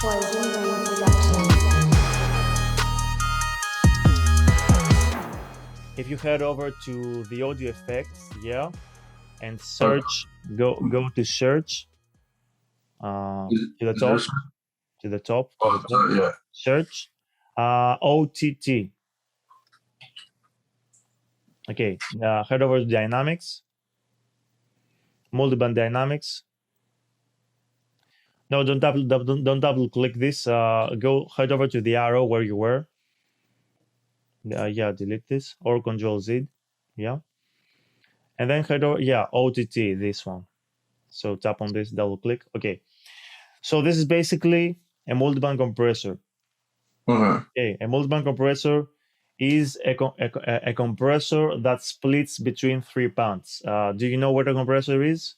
Poison Brain Productions. If you head over to the audio effects, yeah, and Okay. search, go to search, to the Is top, this? to the top, to the Oh, top, yeah. search, OTT. Okay, head over to dynamics, multiband dynamics. No, don't double click this. Go head over to the arrow where you were. Yeah, delete this or Control Z. Yeah, and then head over. Yeah, OTT, this one. So tap on this, double click. Okay, so this is basically a multiband compressor. Okay. Okay, a multiband compressor is a compressor that splits between three bands. Do you know what a compressor is?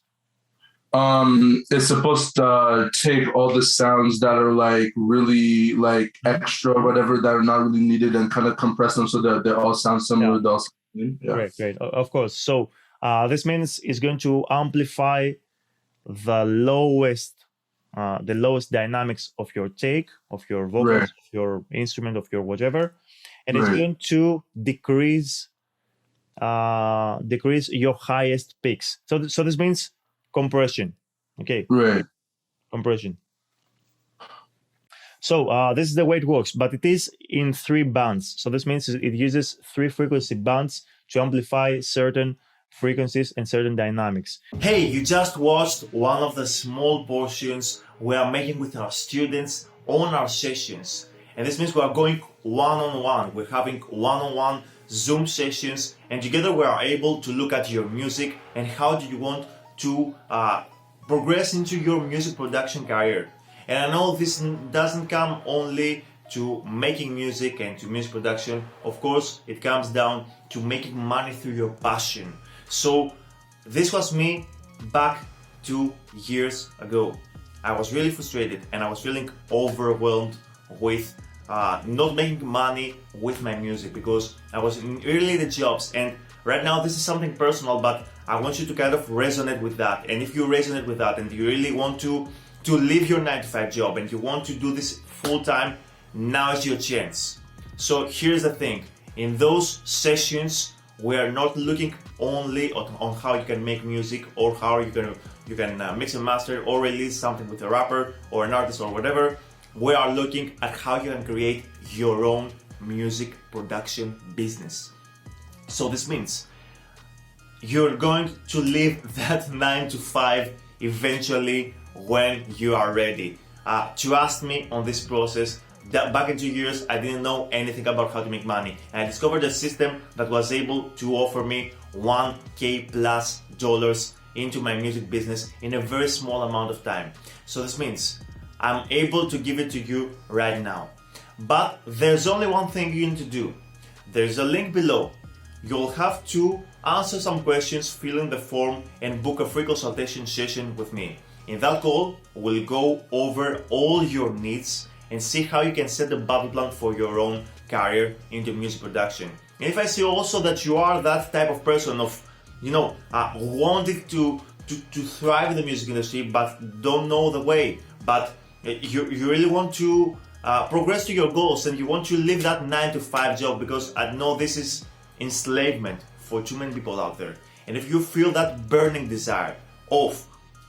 It's supposed to take all the sounds that are like really like extra, whatever, that are not really needed, and kind of compress them so that they all sound similar. Yeah. They all sound the same. Yeah. Great. Of course. So this means it's going to amplify the lowest dynamics of your take, of your vocals, Right. of your instrument, of your whatever, and it's Right. going to decrease your highest peaks. So this means compression. Okay, Right. compression. So this is the way it works, but it is in three bands. So this means it uses three frequency bands to amplify certain frequencies and certain dynamics. Hey, you just watched one of the small portions we are making with our students on our sessions. And this means we are going one-on-one. We're having one-on-one Zoom sessions, and together we are able to look at your music and how do you want to progress into your music production career. And I know this doesn't come only to making music and to music production. Of course, it comes down to making money through your passion. So this was me back 2 years ago. I was really frustrated and I was feeling overwhelmed with not making money with my music because I was in early the jobs. And right now this is something personal, but I want you to kind of resonate with that. And if you resonate with that and you really want to leave your 9-to-5 job and you want to do this full time, now is your chance. So here's the thing, in those sessions we are not looking only on how you can make music or how you can mix and master or release something with a rapper or an artist or whatever. We are looking at how you can create your own music production business. So this means you're going to leave that 9-to-5 eventually when you are ready. Trust me on this process. Back in 2 years, I didn't know anything about how to make money. And I discovered a system that was able to offer me $1,000 plus into my music business in a very small amount of time. So this means I'm able to give it to you right now. But there's only one thing you need to do. There's a link below. You'll have to answer some questions, fill in the form, and book a free consultation session with me. In that call, we'll go over all your needs and see how you can set a battle plan for your own career into music production. And if I see also that you are that type of person of, wanting to thrive in the music industry but don't know the way, but you really want to progress to your goals and you want to leave that 9-to-5 job, because I know this is enslavement for too many people out there. And if you feel that burning desire of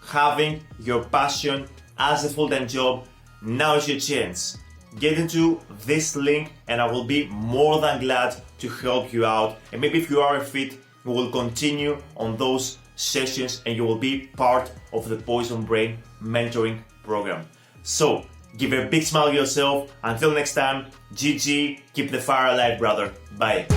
having your passion as a full-time job, now is your chance. Get into this link and I will be more than glad to help you out. And maybe if you are a fit, we will continue on those sessions and you will be part of the Poison Brain mentoring program. So give a big smile to yourself. Until next time, GG, keep the fire alive, brother. Bye.